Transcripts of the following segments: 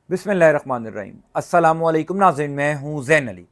बिस्मिल्लाहिर्रहमानिर्रहीम। अस्सलामु अलैकुम नाज़रीन, मैं हूँ ज़ैन अली।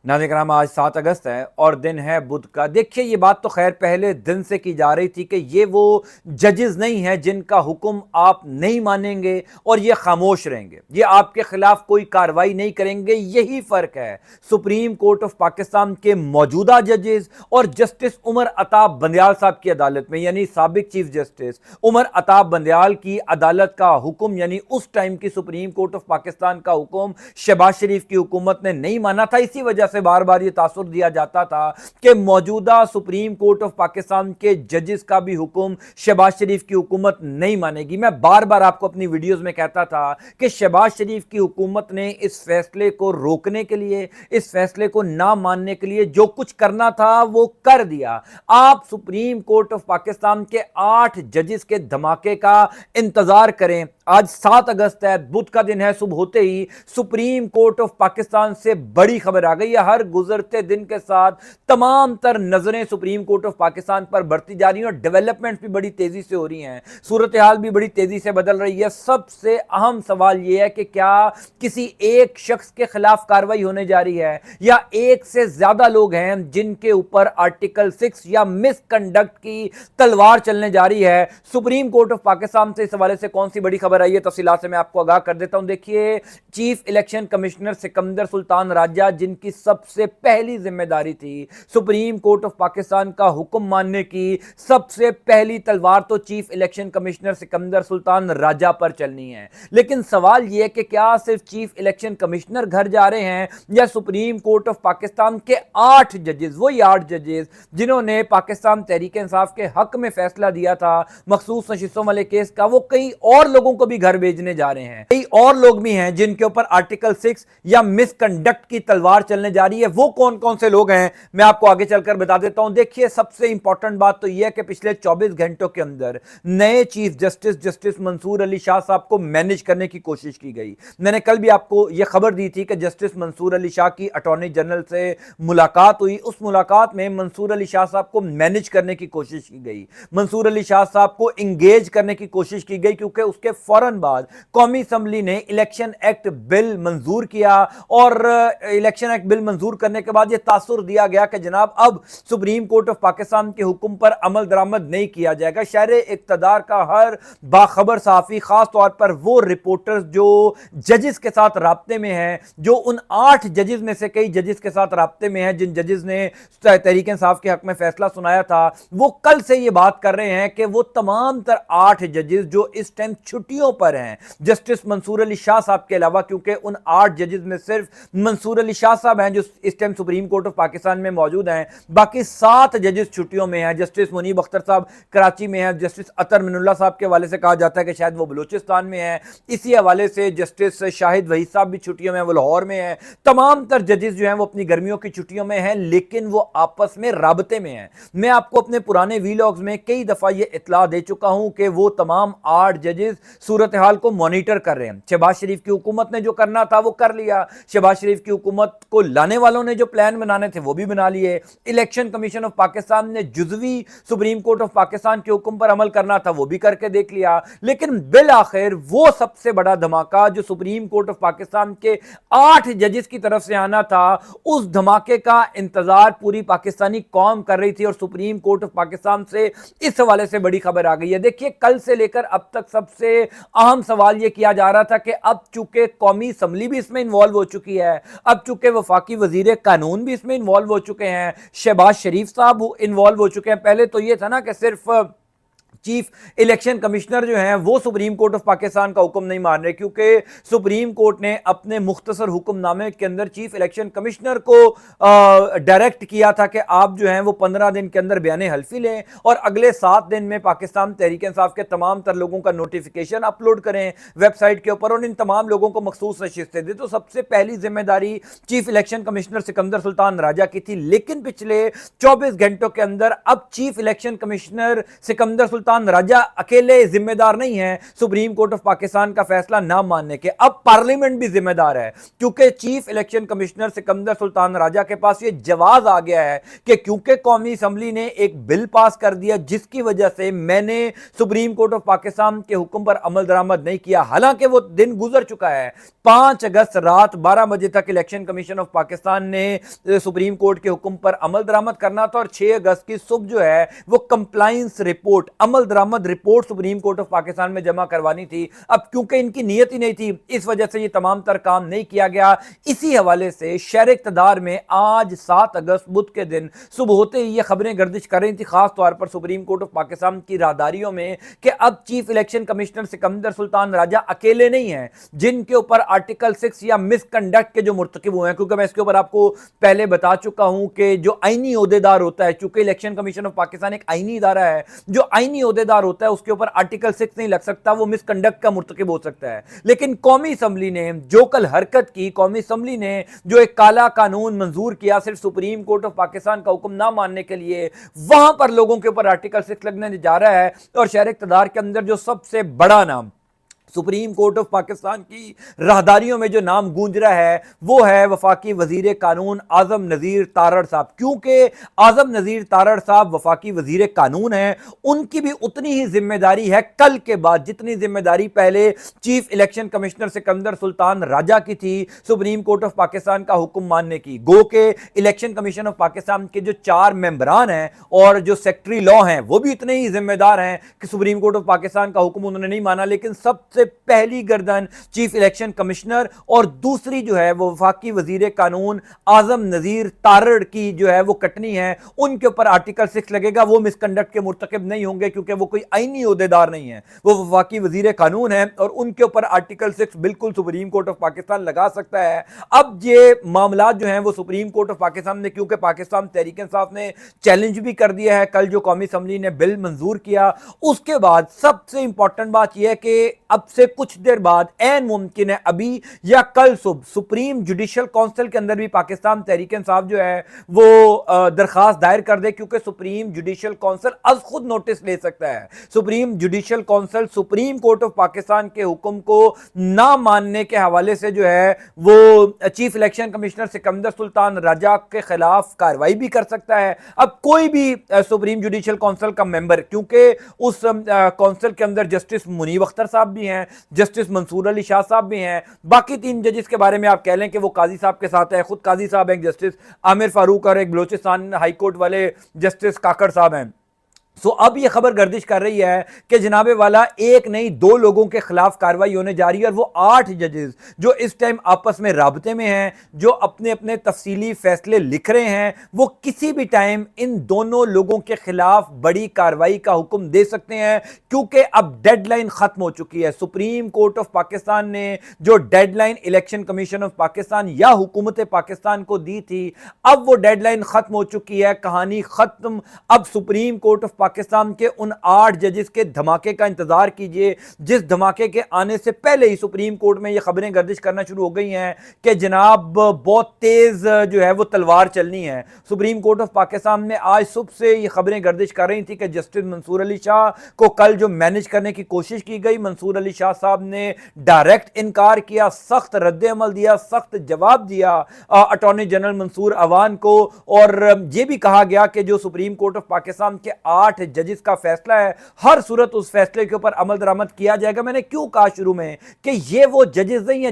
नाज़रीन कराम, आज 7 अगस्त है और दिन है बुध का। देखिए, ये बात तो खैर पहले दिन से की जा रही थी कि ये वो जजेस नहीं है जिनका हुक्म आप नहीं मानेंगे और ये खामोश रहेंगे, ये आपके खिलाफ कोई कार्रवाई नहीं करेंगे। यही फ़र्क है सुप्रीम कोर्ट ऑफ पाकिस्तान के मौजूदा जजेस और जस्टिस उमर अताब बंदयाल साहब की अदालत में, यानी साबिक चीफ जस्टिस उमर अताब बंदयाल की अदालत का हुक्म, यानी उस टाइम की सुप्रीम कोर्ट ऑफ पाकिस्तान का हुक्म शहबाज शरीफ की हुकूमत ने नहीं माना था। इसी वजह से बार बार ये तासुर दिया जाता था कि मौजूदा सुप्रीम कोर्ट ऑफ पाकिस्तान के जजेस का भी हुक्म शहबाज शरीफ की हुकूमत नहीं मानेगी। मैं बार बार आपको अपनी वीडियोस में कहता था कि शहबाज शरीफ की हुकूमत ने इस फैसले को रोकने के लिए, इस फैसले को ना मानने के लिए जो कुछ करना था वो कर दिया। आप सुप्रीम कोर्ट ऑफ पाकिस्तान के 8 जजेस के धमाके का इंतजार करें। आज 7 अगस्त है, बुध का दिन है। सुबह होते ही सुप्रीम कोर्ट ऑफ पाकिस्तान से बड़ी खबर आ गई है। हर गुजरते दिन के साथ तमाम तर नजरें सुप्रीम कोर्ट ऑफ पाकिस्तान पर बढ़ती जा रही हैं और डेवलपमेंट भी बड़ी तेजी से हो रही हैं, सूरत हाल भी बड़ी तेजी से बदल रही है। सबसे अहम सवाल यह है कि क्या किसी एक शख्स के खिलाफ कार्रवाई होने जा रही है या एक से ज्यादा लोग हैं जिनके ऊपर आर्टिकल 6 या मिसकंडक्ट की तलवार चलने जा रही है। सुप्रीम कोर्ट ऑफ पाकिस्तान से इस हवाले से कौन सी बड़ी खबर आई है, तफसीलात से मैं आपको आगाह कर देता हूं। देखिए, chief election commissioner Sikandar Sultan Raja, जिनकी सबसे पहली जिम्मेदारी थी सुप्रीम कोर्ट ऑफ पाकिस्तान का हुक्म मानने की, सबसे पहली तलवार तो chief election commissioner Sikandar Sultan Raja पर चलनी है। लेकिन सवाल यह है कि क्या सिर्फ चीफ इलेक्शन कमिश्नर घर जा रहे हैं या सुप्रीम कोर्ट ऑफ पाकिस्तान के 8 जजेस, वही 8 जजेस जिन्होंने पाकिस्तान तहरीक इंसाफ के हक में फैसला दिया था मखसूस नशिस्तों वाले केस का, वो कई और लोगों को भी घर भेजने जा रहे हैं। कई और लोग भी हैं जिनके ऊपर आर्टिकल 6 या मिसकंडक्ट की तलवार चलने जा रही है। वो कौन कौन से लोग हैं मैं आपको आगे चलकर बता देता हूं। देखिए, सबसे इंपॉर्टेंट बात तो यह है कि पिछले 24 घंटों के अंदर नए चीफ जस्टिस मंसूर अली शाह साहब को मैनेज करने की कोशिश की गई। मैंने कल भी आपको यह खबर दी थी कि जस्टिस मंसूर अली शाह की अटॉर्नी जनरल से मुलाकात हुई। उस मुलाकात में मंसूर अली शाह साहब को मैनेज करने की कोशिश की गई, मंसूर अली शाह साहब को इंगेज करने की कोशिश की गई, क्योंकि उसके फौरन बाद कौमी असम्बली ने इलेक्शन एक्ट बिल मंजूर किया और इलेक्शन एक्ट बिल मंजूर करने के बाद यह तासुर दिया गया कि जनाब अब सुप्रीम कोर्ट ऑफ पाकिस्तान के हुक्म पर अमल दरामद नहीं किया जाएगा। शहर इक्तदार का हर बाखबर सहाफी, खास तौर पर वो रिपोर्टर्स जो जजेस के साथ राब्ते में हैं, जो उन 8 जजेस में से कई जजेस के साथ राब्ते में हैं जिन जजेस ने तहरीक इंसाफ के हक में फैसला सुनाया था, वो कल से ये बात कर रहे हैं कि वो तमाम तर 8 जजेस जो इस टाइम छुट्टियों पर हैं, जस्टिस मंसूर अली शाह साहब के अलावा, क्योंकि उन 8 जजेस में सिर्फ मंसूर अली शाह साहब हैं जो इस time supreme court of Pakistan में मौजूद हैं, बाकी 7 जजेस छुट्टियों में हैं। जस्टिस मुनीब अख्तर साहब कराची में हैं, जस्टिस अतर मिनुल्लाह साहब के हवाले से कहा जाता है कि शायद वो बलूचिस्तान में है। इसी हवाले से जस्टिस शाहिद वहीद साहब भी छुट्टियों में, वो लाहौर में है। तमाम तर जजेस जो हैं वो अपनी गर्मियों की छुट्टियों में हैं, लेकिन वो आपस में राबते में हैं। मैं आपको अपने पुराने वीलॉग्स में कई दफा ये इत्तला दे चुका हूं कि वो तमाम 8 जजेस सूरत हाल को मॉनिटर कर रहे हैं। शहबाज शरीफ की हुकूमत ने जो करना था वो कर लिया, शहबाज शरीफ की हुकूमत को लाने वालों ने जो प्लान बनाने थे वो भी बना लिए। इलेक्शन कमीशन ऑफ पाकिस्तान ने जुज़वी सुप्रीम कोर्ट ऑफ पाकिस्तान के हुक्म पर अमल करना था वो भी करके देख लिया। लेकिन बिल आखिर वो सबसे बड़ा धमाका जो सुप्रीम कोर्ट ऑफ पाकिस्तान के 8 जजेस की तरफ से आना था, उस धमाके का इंतजार पूरी पाकिस्तानी कौम कर रही थी और सुप्रीम कोर्ट ऑफ पाकिस्तान से इस हवाले से बड़ी खबर आ गई है। देखिए, कल से लेकर अब तक सबसे अहम सवाल यह किया जा रहा था कि अब चूंकि कौमी असम्बली भी इसमें इन्वॉल्व हो चुकी है, अब चूंकि वफाकी वजीर कानून भी इसमें इन्वॉल्व हो चुके हैं, शहबाज शरीफ साहब इन्वॉल्व हो चुके हैं। पहले तो यह था ना कि सिर्फ चीफ इलेक्शन कमिश्नर जो हैं वो सुप्रीम कोर्ट ऑफ पाकिस्तान का हुक्म नहीं मान रहे, क्योंकि सुप्रीम कोर्ट ने अपने मुख्तसर हुक्मनामे के अंदर चीफ इलेक्शन कमिश्नर को डायरेक्ट किया था कि आप जो हैं वो 15 दिन के अंदर बयान हल्फी लें और अगले 7 दिन में पाकिस्तान तहरीक इंसाफ के तमाम तर लोगों का नोटिफिकेशन अपलोड करें वेबसाइट के ऊपर और इन तमाम लोगों को मखसूस नशिस्तें दें। तो सबसे पहली जिम्मेदारी chief election commissioner Sikandar Sultan Raja की थी, लेकिन पिछले 24 घंटों के अंदर अब चीफ इलेक्शन कमिश्नर सिकंदर سلطان راجہ اکیلے ذمہ دار نہیں ہیں سپریم کورٹ آف پاکستان کا فیصلہ نہ ماننے کے، اب پارلیمنٹ بھی ذمہ دار ہے، کیونکہ چیف الیکشن کمشنر سکندر سلطان راجہ کے پاس یہ جواز آ گیا ہے کہ کیونکہ قومی اسمبلی نے ایک بل پاس کر دیا جس کی وجہ سے میں نے سپریم کورٹ آف پاکستان کے حکم پر عمل درآمد نہیں کیا، حالانکہ وہ دن گزر چکا ہے۔ 5 اگست رات 12 بجے تک الیکشن کمیشن آف پاکستان نے سپریم کورٹ کے حکم پر عمل درآمد کرنا تھا، اور 6 اگست کی صبح جو ہے وہ کمپلائنس رپورٹ، عمل درآمد report supreme court of Pakistan میں جمع کروانی تھی۔ اب کیونکہ ان کی نیت ہی نہیں تھی، اس وجہ سے یہ تمام تر کام نہیں کیا گیا۔ اسی حوالے سے شہر اقتدار میں آج 7 اگست بدھ کے دن صبح ہوتے ہی یہ خبریں گردش کر رہی تھی، خاص طور پر سپریم کورٹ آف پاکستان کی راہداریوں میں، کہ اب چیف الیکشن کمشنر سکندر سلطان راجہ اکیلے نہیں ہیں جن کے اوپر آرٹیکل 6 یا مس کنڈکٹ کے جو مرتکب ہوئے ہیں، کیونکہ میں اس کے اوپر آپ کو پہلے بتا چکا ہوں کہ جو آئینی عہدیدار ہوتا ہے، چونکہ الیکشن کمیشن آف پاکستان ایک آئینی ادارہ ہے، جو آئینی عہدیدار ہوتا ہے اس کے اوپر آرٹیکل 6 نہیں لگ سکتا، وہ مس کنڈکٹ کا مرتکب ہو سکتا ہے۔ لیکن قومی اسمبلی نے جو کل حرکت کی، قومی اسمبلی نے جو ایک کالا قانون منظور کیا صرف سپریم کورٹ آف پاکستان کا حکم نہ ماننے کے لیے، وہاں پر لوگوں کے اوپر آرٹیکل 6 لگنے جا رہا ہے۔ اور شہر اقتدار کے اندر جو سب سے بڑا نام سپریم کورٹ آف پاکستان کی راہداریوں میں جو نام گونج رہا ہے وہ ہے وفاقی وزیر قانون اعظم نذیر تارڑ صاحب، کیونکہ اعظم نذیر تارڑ صاحب وفاقی وزیر قانون ہیں، ان کی بھی اتنی ہی ذمہ داری ہے کل کے بعد جتنی ذمہ داری پہلے چیف الیکشن کمشنر سکندر سلطان راجہ کی تھی سپریم کورٹ آف پاکستان کا حکم ماننے کی۔ گو کہ الیکشن کمیشن آف پاکستان کے جو 4 ممبران ہیں اور جو سیکٹری لا ہیں وہ بھی اتنے ہی ذمہ دار ہیں کہ سپریم کورٹ آف پاکستان کا حکم انہوں نے نہیں مانا، لیکن سب سے پہلی گردن چیف الیکشن کمشنر اور دوسری جو ہے وہ وفاقی وزیر قانون اعظم نذیر تارڑ کی جو ہے وہ کٹنی ہے، ان کے اوپر آرٹیکل 6 لگے گا۔ وہ مس کنڈکٹ کے مرتکب نہیں ہوں گے کیونکہ وہ کوئی آئینی عہدیدار نہیں ہے، وہ وفاقی وزیر قانون ہے، اور ان کے اوپر آرٹیکل 6 بالکل سپریم کورٹ آف پاکستان لگا سکتا ہے۔ اب یہ معاملات جو ہیں وہ سپریم کورٹ آف پاکستان نے، کیونکہ پاکستان تحریک انصاف نے چیلنج بھی کر دیا ہے، کل جو قومی اسمبلی نے بل منظور کیا، اس کے بعد سب سے امپورٹنٹ بات یہ ہے کہ اب سے کچھ دیر بعد عین ممکن ہے ابھی یا کل صبح سپریم جوڈیشل کونسل کے اندر بھی پاکستان تحریک انصاف جو ہے وہ درخواست دائر کر دے، کیونکہ سپریم جوڈیشل کونسل از خود نوٹس لے سکتا ہے۔ Supreme judicial council supreme court of Pakistan کے حکم کو نہ ماننے کے حوالے سے جو ہے وہ چیف الیکشن کمشنر سکندر سلطان راجہ کے خلاف کارروائی بھی کر سکتا ہے۔ اب کوئی بھی سپریم جوڈیشل کونسل کا ممبر، کیونکہ اس کونسل کے اندر جسٹس منیب اختر صاحب بھی ہیں، جسٹس منصور علی شاہ صاحب بھی ہیں، باقی 3 ججز کے بارے میں آپ کہہ لیں کہ وہ قاضی صاحب کے ساتھ ہے، خود قاضی صاحب ہیں، جسٹس عامر فاروق، اور ایک بلوچستان ہائی کورٹ والے جسٹس کاکڑ صاحب ہیں۔ اب یہ خبر گردش کر رہی ہے کہ جناب والا ایک نہیں 2 لوگوں کے خلاف کارروائی ہونے جا رہی ہے، اور وہ 8 ججز جو اس ٹائم آپس میں رابطے میں ہیں، جو اپنے اپنے تفصیلی فیصلے لکھ رہے ہیں، وہ کسی بھی ٹائم ان دونوں لوگوں کے خلاف بڑی کارروائی کا حکم دے سکتے ہیں، کیونکہ اب ڈیڈ لائن ختم ہو چکی ہے۔ سپریم کورٹ آف پاکستان نے جو deadline election commission of Pakistan یا حکومت پاکستان کو دی تھی، اب وہ ڈیڈ لائن ختم ہو چکی ہے، کہانی ختم۔ اب سپریم کورٹ آف پاکستان کے ان 8 ججز کے دھماکے کا انتظار کیجئے، جس دھماکے کے آنے سے پہلے ہی سپریم کورٹ میں یہ خبریں گردش کرنا شروع ہو گئی ہیں کہ جناب بہت تیز جو ہے وہ تلوار چلنی ہے۔ سپریم کورٹ آف پاکستان میں آج صبح سے یہ خبریں گردش کر رہی تھی کہ جسٹس منصور علی شاہ کو کل جو مینج کرنے کی کوشش کی گئی، منصور علی شاہ صاحب نے ڈائریکٹ انکار کیا، سخت رد عمل دیا، سخت جواب دیا اٹارنی جنرل منصور عوان کو، اور یہ بھی کہا گیا کہ جو سپریم کورٹ آف پاکستان کے 8 ججز کا فیصلہ ہے، ہر صورت اس فیصلے کے اوپر عمل درآمد کیا جائے گا۔ میں نے کیوں کہا شروع میں کہ یہ وہ ججز نہیں ہیں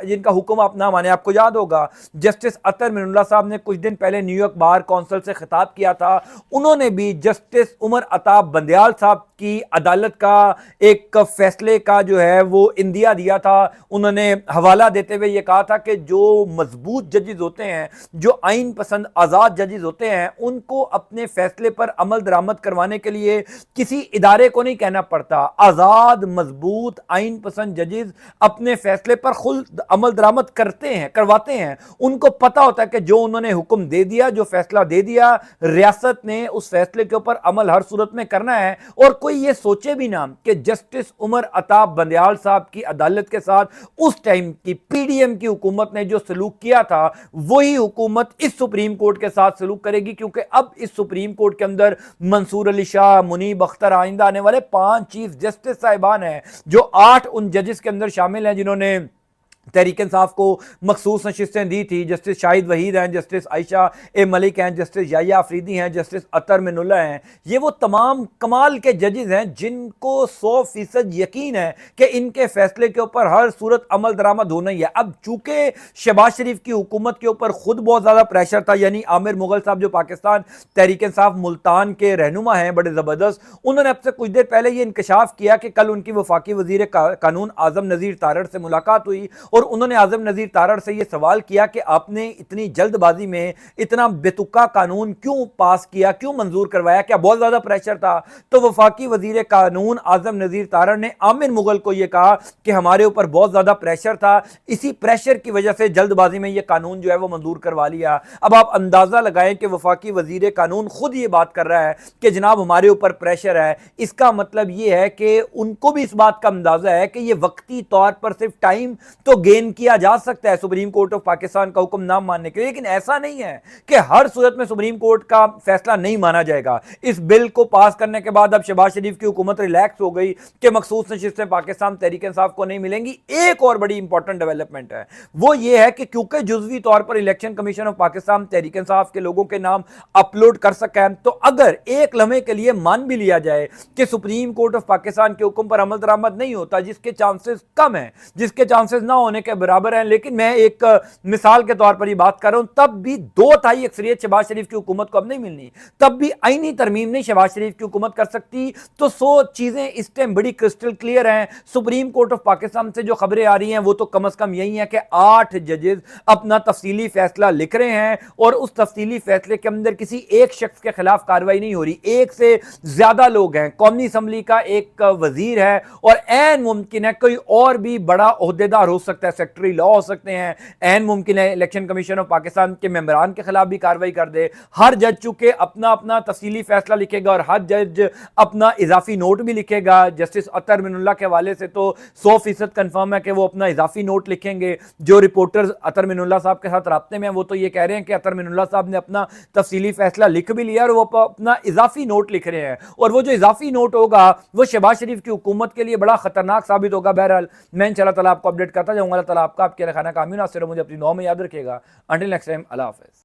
جن کا حکم آپ نہ مانیں۔ آپ کو یاد ہوگا جسٹس اطہر من اللہ صاحب نے کچھ دن پہلے نیو یارک بار کونسل سے خطاب کیا تھا، انہوں نے بھی جسٹس عمر عطاب بندیال صاحب کی عدالت کا ایک فیصلے کا جو ہے وہ اندیا دیا تھا۔ انہوں نے حوالہ دیتے ہوئے یہ کہا تھا کہ جو مضبوط ججز ہوتے ہیں، جو آئین پسند آزاد ججز ہوتے ہیں، ان کو اپنے فیصلے پر عمل درآمد کروانے کے لیے کسی ادارے کو نہیں کہنا پڑتا۔ آزاد مضبوط آئین پسند ججز اپنے فیصلے پر خود عمل درآمد کرواتے ہیں، ان کو پتا ہوتا ہے کہ جو انہوں نے حکم دے دیا، جو فیصلہ دے دیا، ریاست نے اس فیصلے کے اوپر عمل ہر صورت میں کرنا ہے۔ اور کوئی یہ سوچے بھی نہ کہ جسٹس عمر عطاب بندیال صاحب کی عدالت کے ساتھ اس ٹائم کی پی ڈی ایم کی حکومت نے جو سلوک کیا تھا، وہی حکومت اس سپریم کورٹ کے ساتھ سلوک کرے گی، کیونکہ اب اس سپریم کورٹ کے اندر منصور मंसूर अली शाह, मुनीब अख्तर, आइंदा आने वाले 5 चीफ जस्टिस साहिबान हैं, जो 8 उन जजेस के अंदर शामिल हैं जिन्होंने तहरीक इंसाफ को मखसूस नशिस्तें दी थी। जस्टिस शाहिद वहीद हैं, जस्टिस आयशा ए मलिक हैं, जस्टिस याया अफरीदी हैं, जस्टिस अतर मिनुल्लाह हैं। ये वो तमाम कमाल के जजेस हैं जिनको 100% यकीन है कि इनके फैसले के ऊपर हर सूरत अमल दरामद होना ही है। अब चूंकि शहबाज शरीफ की हुकूमत के ऊपर खुद बहुत ज़्यादा प्रेशर था, यानी आमिर मुगल साहब जो पाकिस्तान तहरीक इंसाफ मुल्तान के रहनुमा हैं बड़े ज़बरदस्त, उन्होंने अब से कुछ देर पहले ये इंकशाफ किया कि कल उनकी वफाकी वजीर कानून आज़म नज़ीर तारड़ से मुलाकात हुई और उन्होंने आज़म नज़ीर तारड़ से यह सवाल किया कि आपने इतनी जल्दबाजी में इतना बेतुका कानून क्यों पास किया, क्यों मंजूर करवाया, क्या बहुत ज़्यादा प्रेशर था? तो वफाकी वजीर कानून आज़म नज़ीर तारड़ ने आमिर मुगल को यह कहा कि हमारे ऊपर बहुत ज़्यादा प्रेशर था, इसी प्रेशर की वजह से जल्दबाजी में यह कानून जो है वो मंजूर करवा लिया। अब आप अंदाज़ा लगाएं कि वफाकी वजीर कानून खुद ये बात कर रहा है कि जनाब हमारे ऊपर प्रेशर है। इसका मतलब यह है कि उनको भी इस बात का अंदाज़ा है कि यह वक्ती तौर पर सिर्फ टाइम तो गेन किया जा सकता है सुप्रीम कोर्ट ऑफ पाकिस्तान का हुक्म ना मानने के लिए, लेकिन ऐसा नहीं है कि हर सूरत में सुप्रीम कोर्ट का फैसला नहीं माना जाएगा। इस बिल को पास करने के बाद अब शहबाज शरीफ की हुकूमत रिलैक्स हो गई कि मखसूस नशिस्तें पाकिस्तान तहरीक इंसाफ को नहीं मिलेंगी। एक और बड़ी इंपॉर्टेंट डेवलपमेंट है, वो ये है कि क्योंकि जुज़वी तौर पर election commission of Pakistan Tehreek Insaf के लोगों के नाम अपलोड कर सका है, तो अगर एक लम्हे के लिए मान भी लिया जाए कि सुप्रीम कोर्ट ऑफ पाकिस्तान के हुक्म पर अमल दरामद नहीं होता, जिसके चांसेस कम है, जिसके चांसेस ना होने के बराबर हैं, लेकिन मैं एक मिसाल के तौर पर ये बात कर रहा हूं, तब भी 2/3 अक्सरियत शहबाज शरीफ की हुकूमत को अब नहीं मिलनी, तब भी आईनी तरमीम नहीं शहबाज शरीफ की हुकूमत कर सकती। तो 100 चीजें इस टाइम बड़ी क्रिस्टल क्लियर हैं। सुप्रीम कोर्ट ऑफ पाकिस्तान से जो खबरें आ रही हैं वो तो कम से कम यही है कि 8 जजेस अपना तफसीली फैसला लिख रहे हैं और उस तफसीली फैसले के अंदर किसी एक शख्स के खिलाफ कार्रवाई नहीं हो रही, एक से ज्यादा लोग हैं। कौमी असम्बली का एक वजीर है और ऐन मुमकिन है कोई और भी बड़ा ओहदेदार हो सकता है, सेक्रेटरी लॉ हो सकते हैं, ऐन मुमकिन है इलेक्शन कमीशन ऑफ पाकिस्तान के मेंबरान के खिलाफ भी कार्रवाई कर दे। हर जज चूंकि अपना अपना तफसीली फैसला लिखेगा और हर जज अपना इजाफी नोट भी लिखेगा। जस्टिस अतर मिनुल्लाह के हवाले से तो 100% कंफर्म है कि वो अपना इजाफी नोट लिखेंगे। जो रिपोर्टर्स अतर मिनुल्लाह साहब के साथ राब्ते में हैं वो तो ये कह रहे हैं कि अतर मिनुल्लाह साहब ने अपना तफसीली फैसला लिख भी लिया और वो अपना इजाफी नोट लिख रहे हैं, और वो जो इजाफी नोट होगा वो शहबाज शरीफ की हुकूमत के लिए बड़ा खतरनाक साबित होगा। बहरहाल मैं इंशाअल्लाह ताला आपको अपडेट करता जाऊंगा। अल्लाह ताला आपका आपके खाना कामयाब, मुझे अपनी दुआ में याद रखिएगा। अंटिल नेक्स्ट टाइम, अल्लाह हाफ़िज़।